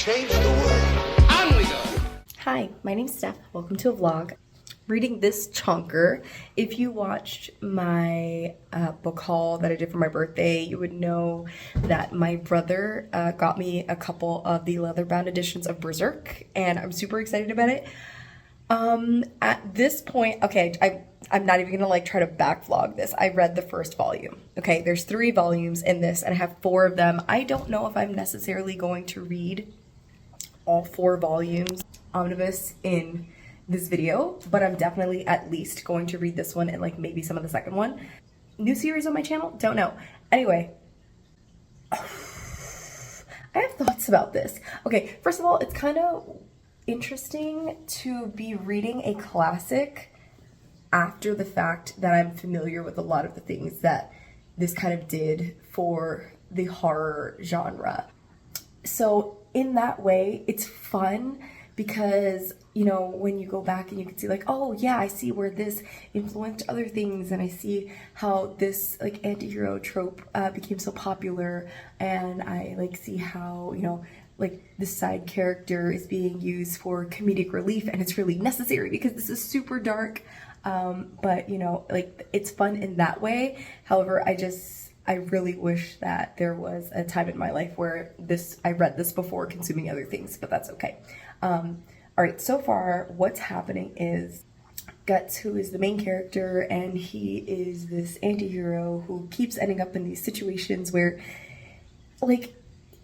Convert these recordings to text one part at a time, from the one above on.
change the world. On we go. Hi, my name's Steph. Welcome to a vlog. Reading this chunker. If you watched my book haul that I did for my birthday, you would know that my brother got me a couple of the leather-bound editions of Berserk, and I'm super excited about it. At this point, okay, I'm not even gonna like try to backvlog this. I read the first volume. Okay, there's 3 volumes in this, and I have 4 of them. I don't know if I'm necessarily going to read all 4 volumes omnibus in this video, but I'm definitely at least going to read this one and like maybe some of the second one. New series on my channel? Don't know. Anyway, I have thoughts about this. Okay, first of all, it's kind of interesting to be reading a classic after the fact that I'm familiar with a lot of the things that this kind of did for the horror genre. So in that way, it's fun because, you know, when you go back and you can see like, oh yeah, I see where this influenced other things, and I see how this like anti-hero trope became so popular, and I like see how, you know, like this side character is being used for comedic relief, and it's really necessary because this is super dark. But you know, like it's fun in that way. However, I really wish that there was a time in my life where I read this before consuming other things, but that's okay. All right, so far what's happening is Guts, who is the main character, and he is this anti-hero who keeps ending up in these situations where like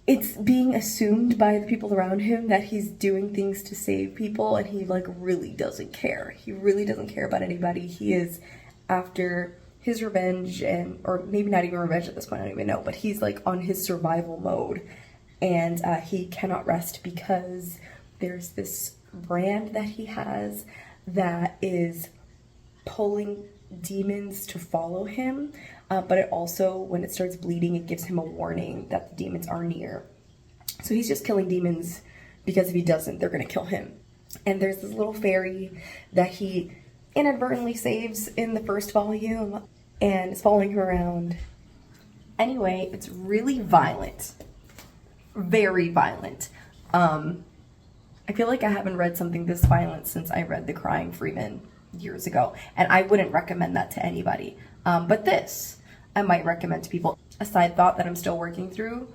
it's being assumed by the people around him that he's doing things to save people, and he like really doesn't care. He really doesn't care about anybody. He is after his revenge, or maybe not even revenge at this point, I don't even know, but he's like on his survival mode, and he cannot rest because there's this brand that he has that is pulling demons to follow him, but it also, when it starts bleeding, it gives him a warning that the demons are near. So he's just killing demons because if he doesn't, they're gonna kill him. And there's this little fairy that he inadvertently saves in the first volume and is following her around. Anyway, it's really violent. Very violent. I feel like I haven't read something this violent since I read The Crying Freeman years ago, and I wouldn't recommend that to anybody. But this, I might recommend to people. A side thought that I'm still working through,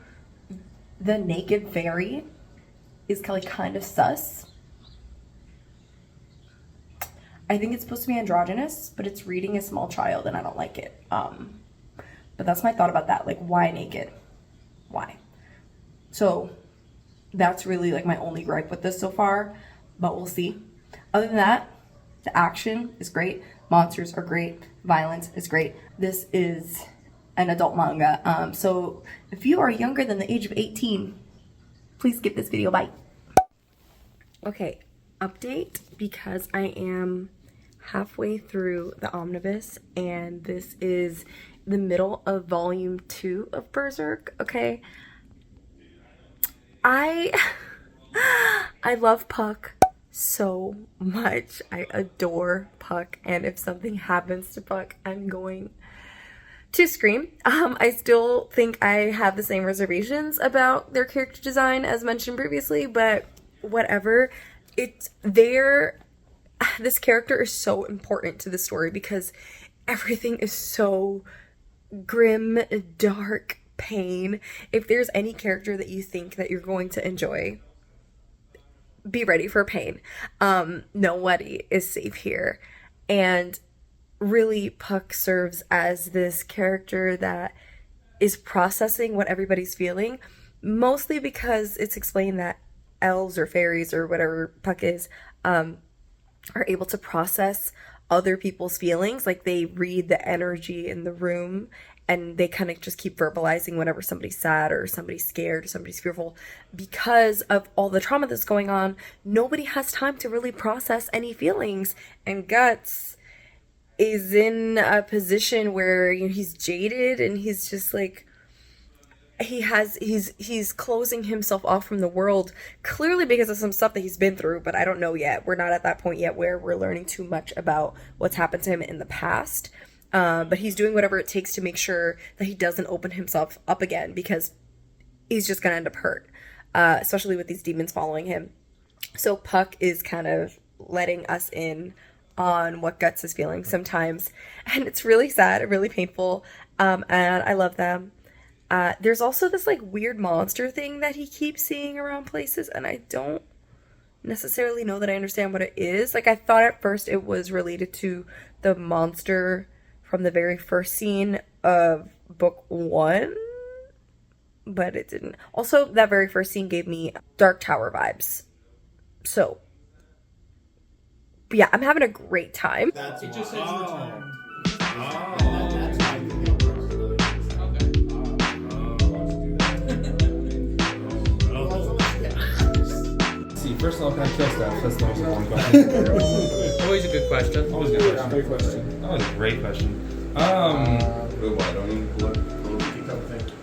the naked fairy is kind of sus. I think it's supposed to be androgynous, but it's reading a small child, and I don't like it. But that's my thought about that. Like, why naked? Why? So that's really like my only gripe with this so far, but we'll see. Other than that, the action is great. Monsters are great. Violence is great. This is an adult manga. So if you are younger than the age of 18, please skip this video. Bye. Okay, update, because I am halfway through the omnibus, and this is the middle of volume 2 of Berserk. Okay, I love Puck so much. I adore Puck, and if something happens to Puck, I'm going to scream. I still think I have the same reservations about their character design as mentioned previously, but whatever. This character is so important to the story because everything is so grim, dark, pain. If there's any character that you think that you're going to enjoy, be ready for pain. Nobody is safe here, and really Puck serves as this character that is processing what everybody's feeling, mostly because it's explained that elves or fairies or whatever Puck is are able to process other people's feelings. Like, they read the energy in the room, and they kind of just keep verbalizing whenever somebody's sad or somebody's scared or somebody's fearful. Because of all the trauma that's going on, nobody has time to really process any feelings. And Guts is in a position where, you know, he's jaded, and he's just like, he's closing himself off from the world, clearly because of some stuff that he's been through, but I don't know yet. We're not at that point yet where we're learning too much about what's happened to him in the past. But he's doing whatever it takes to make sure that he doesn't open himself up again, because he's just gonna end up hurt. especially with these demons following him. So Puck is kind of letting us in on what Guts is feeling sometimes, and it's really sad, really painful, and I love them. There's also this like weird monster thing that he keeps seeing around places, and I don't necessarily know that I understand what it is. Like, I thought at first it was related to the monster from the very first scene of book 1, but it didn't. Also, that very first scene gave me Dark Tower vibes. So, yeah, I'm having a great time. It just says return. First of all, can I kill Steph? That's the most important question. Always a good question. Always a good question. Great question. That was a great question.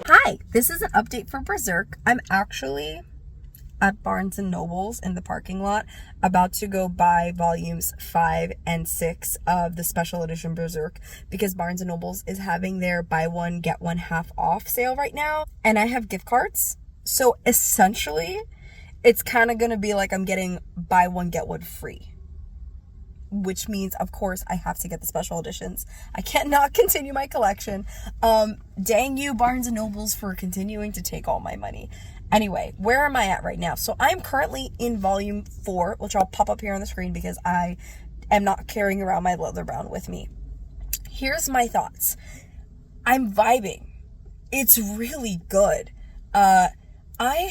Hi, this is an update for Berserk. I'm actually at Barnes & Noble's in the parking lot, about to go buy volumes 5 and 6 of the special edition Berserk, because Barnes & Noble's is having their buy one, get one half off sale right now, and I have gift cards. So essentially, it's kind of going to be like I'm getting buy one, get one free. Which means, of course, I have to get the special editions. I cannot continue my collection. Dang you, Barnes & Nobles, for continuing to take all my money. Anyway, where am I at right now? So I'm currently in volume 4, which I'll pop up here on the screen because I am not carrying around my leather bound with me. Here's my thoughts. I'm vibing. It's really good. I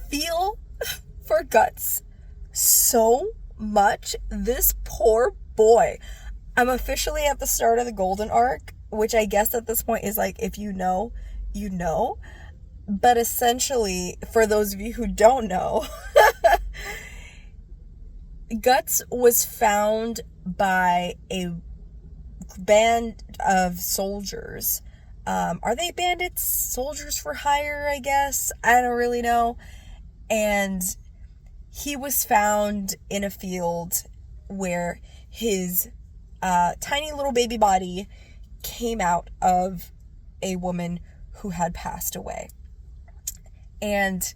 feel for Guts so much. This poor boy. I'm officially at the start of the golden arc, which I guess at this point is like, if you know, you know. But essentially, for those of you who don't know, Guts was found by a band of soldiers. Are they bandits? Soldiers for hire, I guess? I don't really know. And he was found in a field where his tiny little baby body came out of a woman who had passed away. And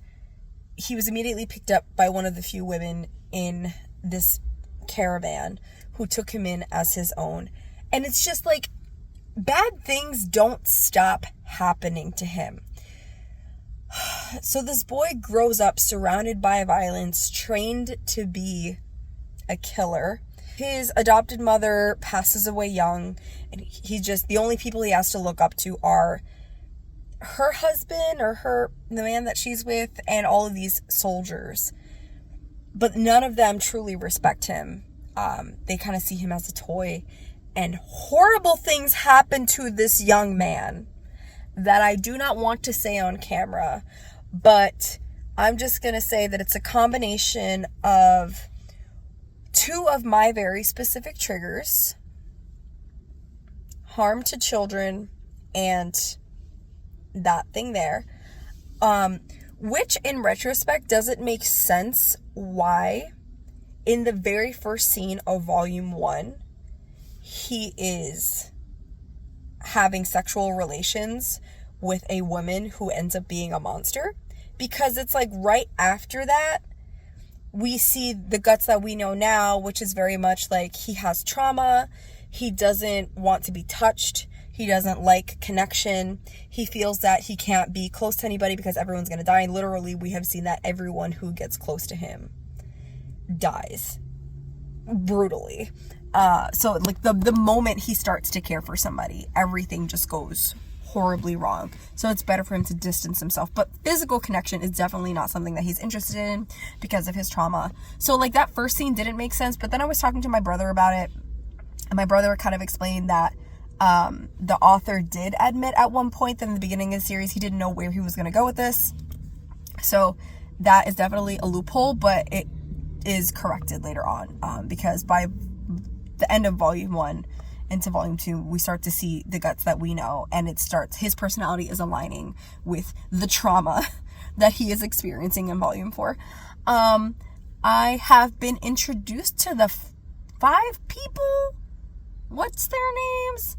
he was immediately picked up by one of the few women in this caravan who took him in as his own. And it's just like, bad things don't stop happening to him. So this boy grows up surrounded by violence, trained to be a killer. His adopted mother passes away young, and the only people he has to look up to are her husband or the man that she's with, and all of these soldiers. But none of them truly respect him. They kind of see him as a toy, and horrible things happen to this young man that I do not want to say on camera, but I'm just going to say that it's a combination of 2 of my very specific triggers: harm to children and that thing there, which in retrospect doesn't make sense why in the very first scene of volume 1 he is having sexual relations with a woman who ends up being a monster, because it's like right after that we see the Guts that we know now, which is very much like he has trauma, he doesn't want to be touched, he doesn't like connection. He feels that he can't be close to anybody because everyone's going to die. And literally, we have seen that everyone who gets close to him dies brutally. So like the moment he starts to care for somebody, everything just goes horribly wrong. So it's better for him to distance himself. But physical connection is definitely not something that he's interested in because of his trauma. So like that first scene didn't make sense. But then I was talking to my brother about it, and my brother kind of explained that the author did admit at one point that in the beginning of the series he didn't know where he was going to go with this. So that is definitely a loophole, but it is corrected later on, because by the end of volume 1 into volume 2 we start to see the Guts that we know, and his personality is aligning with the trauma that he is experiencing in volume 4. I have been introduced to the 5 people. What's their names?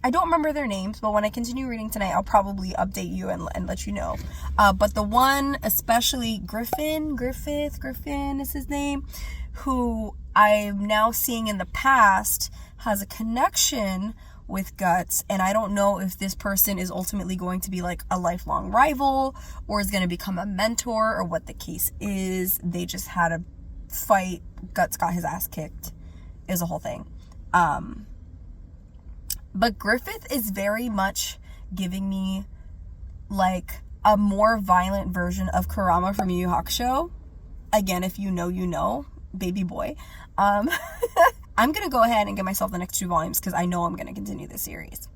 I don't remember their names, but when I continue reading tonight, I'll probably update you and let you know. But the one, especially Griffith is his name, who I'm now seeing in the past has a connection with Guts, and I don't know if this person is ultimately going to be like a lifelong rival or is going to become a mentor or what the case is. They just had a fight. Guts got his ass kicked. It was a whole thing. But Griffith is very much giving me like a more violent version of Kurama from Yu Yu Hakusho. Again, if you know, you know, baby boy. I'm going to go ahead and get myself the next 2 volumes because I know I'm going to continue this series.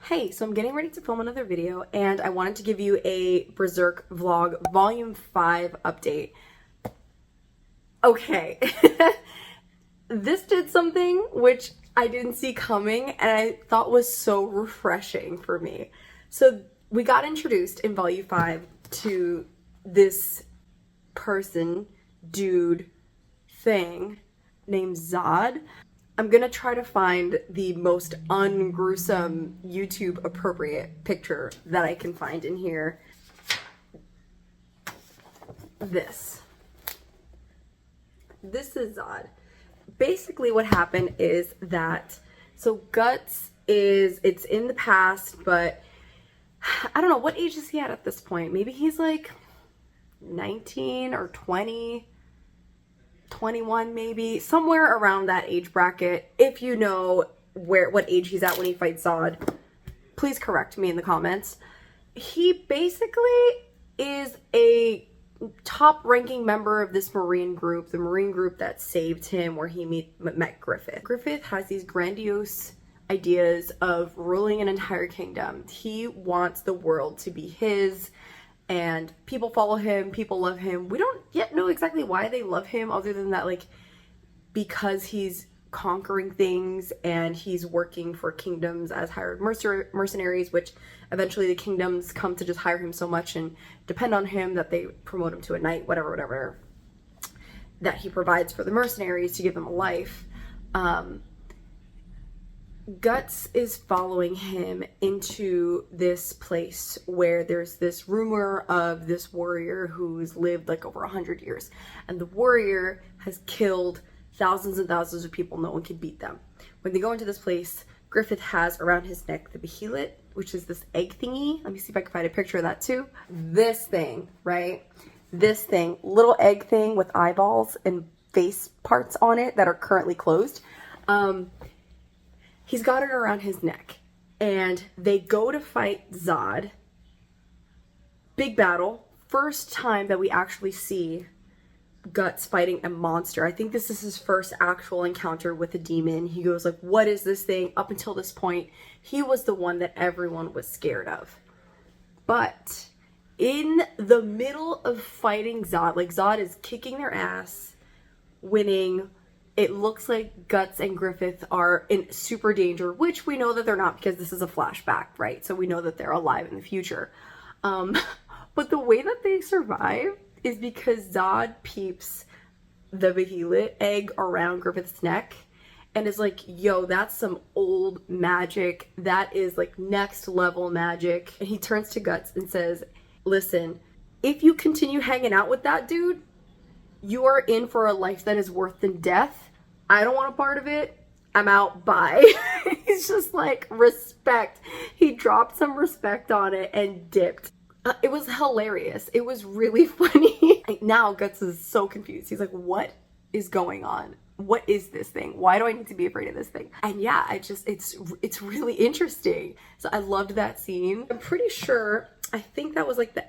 Hey, so I'm getting ready to film another video and I wanted to give you a Berserk vlog volume 5 update. Okay. This did something which I didn't see coming and I thought was so refreshing for me. So we got introduced in volume 5 to this person, dude, thing named Zod. I'm gonna try to find the most ungruesome YouTube appropriate picture that I can find in here. This is Zod. Basically what happened is that, so Guts it's in the past, but I don't know, what age is he at this point? Maybe he's like 19 or 20, 21 maybe, somewhere around that age bracket. If you know what age he's at when he fights Zod, please correct me in the comments. He basically is a top-ranking member of this Marine group, the Marine group that saved him, where he met Griffith. Griffith has these grandiose ideas of ruling an entire kingdom. He wants the world to be his, and people follow him, people love him. We don't yet know exactly why they love him, other than that, like, because he's conquering things and he's working for kingdoms as hired mercenaries, which eventually the kingdoms come to just hire him so much and depend on him that they promote him to a knight, whatever, that he provides for the mercenaries to give them a life. Guts is following him into this place where there's this rumor of this warrior who's lived like over 100 years, and the warrior has killed thousands and thousands of people. No one can beat them. When they go into this place, Griffith has around his neck the behelit, which is this egg thingy. Let me see if I can find a picture of that too. This thing, right? This thing, little egg thing with eyeballs and face parts on it that are currently closed. He's got it around his neck, and they go to fight Zod. Big battle. First time that we actually see Guts fighting a monster. I think this is his first actual encounter with a demon. He goes like, what is this thing? Up until this point, he was the one that everyone was scared of. But in the middle of fighting Zod, like Zod is kicking their ass, winning. It looks like Guts and Griffith are in super danger, which we know that they're not because this is a flashback, right? So we know that they're alive in the future. But the way that they survive is because Zod peeps the behelit egg around Griffith's neck and is like, yo, that's some old magic. That is like next level magic. And he turns to Guts and says, listen, if you continue hanging out with that dude, you are in for a life that is worse than death. I don't want a part of it. I'm out. Bye. He's just like, respect. He dropped some respect on it and dipped. It was hilarious. It was really funny. Now Guts is so confused. He's like, what is going on? What is this thing? Why do I need to be afraid of this thing? And yeah, it's really interesting. So I loved that scene. I'm pretty sure, I think that was like the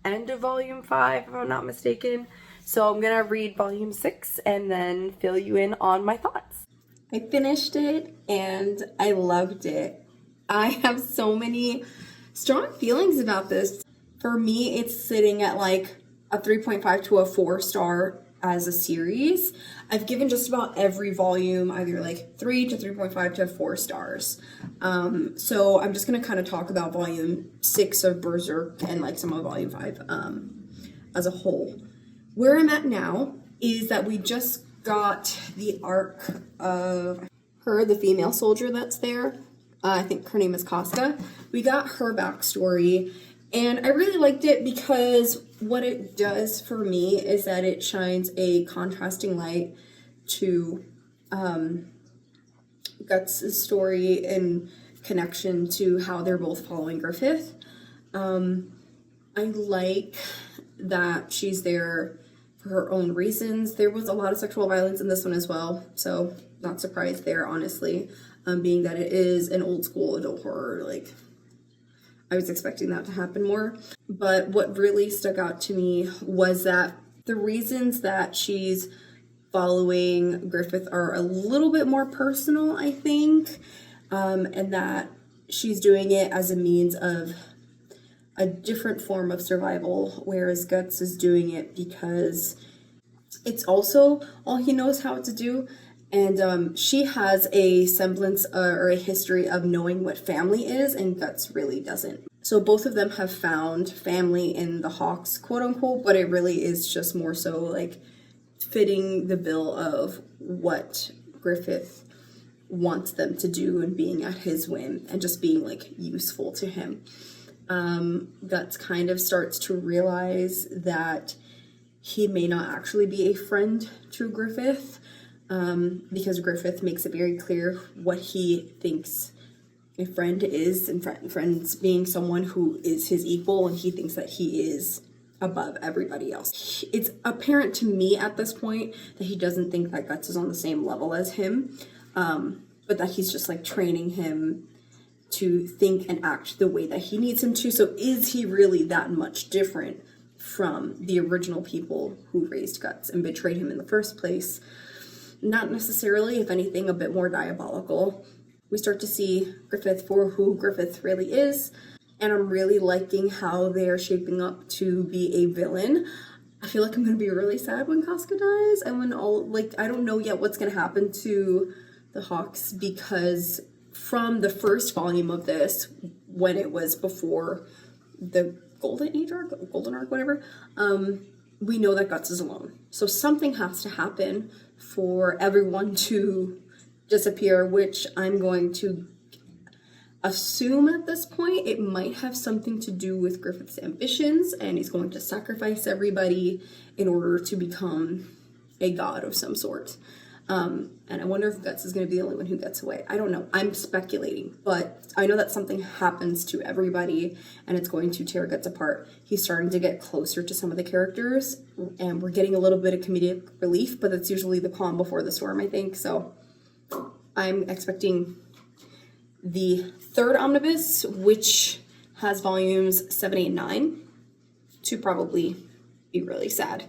end of volume 5, if I'm not mistaken. So I'm gonna read volume 6 and then fill you in on my thoughts. I finished it and I loved it. I have so many strong feelings about this. For me, it's sitting at like a 3.5 to a 4-star as a series. I've given just about every volume either like 3 to 3.5 to 4 stars. So I'm just gonna kind of talk about volume 6 of Berserk and like some of volume 5 as a whole. Where I'm at now is that we just got the arc of her, the female soldier that's there. I think her name is Casca. We got her backstory, and I really liked it because what it does for me is that it shines a contrasting light to Guts' story in connection to how they're both following Griffith. I like that she's there for her own reasons. There was a lot of sexual violence in this one as well, so not surprised there, honestly. Being that it is an old school adult horror, like, I was expecting that to happen more. But what really stuck out to me was that the reasons that she's following Griffith are a little bit more personal, I think, and that she's doing it as a means of a different form of survival, whereas Guts is doing it because it's also all he knows how to do. And she has a semblance or a history of knowing what family is, and Guts really doesn't. So both of them have found family in the Hawks, quote unquote, but it really is just more so like fitting the bill of what Griffith wants them to do and being at his whim and just being like useful to him. Guts kind of starts to realize that he may not actually be a friend to Griffith, because Griffith makes it very clear what he thinks a friend is, and friends being someone who is his equal, and he thinks that he is above everybody else. It's apparent to me at this point that he doesn't think that Guts is on the same level as him, but that he's just like training him to think and act the way that he needs him to. So is he really that much different from the original people who raised Guts and betrayed him in the first place? Not necessarily, if anything, a bit more diabolical. We start to see Griffith for who Griffith really is, and I'm really liking how they're shaping up to be a villain. I feel like I'm going to be really sad when Casca dies, and when I don't know yet what's going to happen to the Hawks, because from the first volume of this, when it was before the Golden Arc, whatever, we know that Guts is alone. So something has to happen for everyone to disappear, which I'm going to assume at this point it might have something to do with Griffith's ambitions, and he's going to sacrifice everybody in order to become a god of some sort. And I wonder if Guts is going to be the only one who gets away. I don't know. I'm speculating, but I know that something happens to everybody and it's going to tear Guts apart. He's starting to get closer to some of the characters, and we're getting a little bit of comedic relief, but that's usually the calm before the storm, I think. So I'm expecting the third omnibus, which has volumes 7, 8, and 9, to probably be really sad.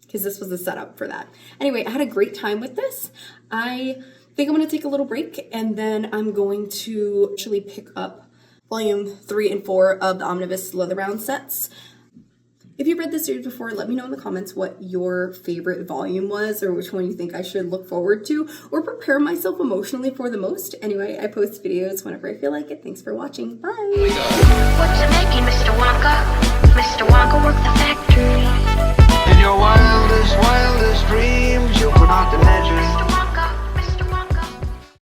Because this was the setup for that. Anyway, I had a great time with this. I think I'm going to take a little break, and then I'm going to actually pick up volume 3 and 4 of the Omnibus Slitherbound sets. If you've read this series before, let me know in the comments what your favorite volume was, or which one you think I should look forward to, or prepare myself emotionally for the most. Anyway, I post videos whenever I feel like it. Thanks for watching. Bye! What's it making, Mr. Wonka? Mr. Wonka worked the factory. In your wildest dreams, you could not imagine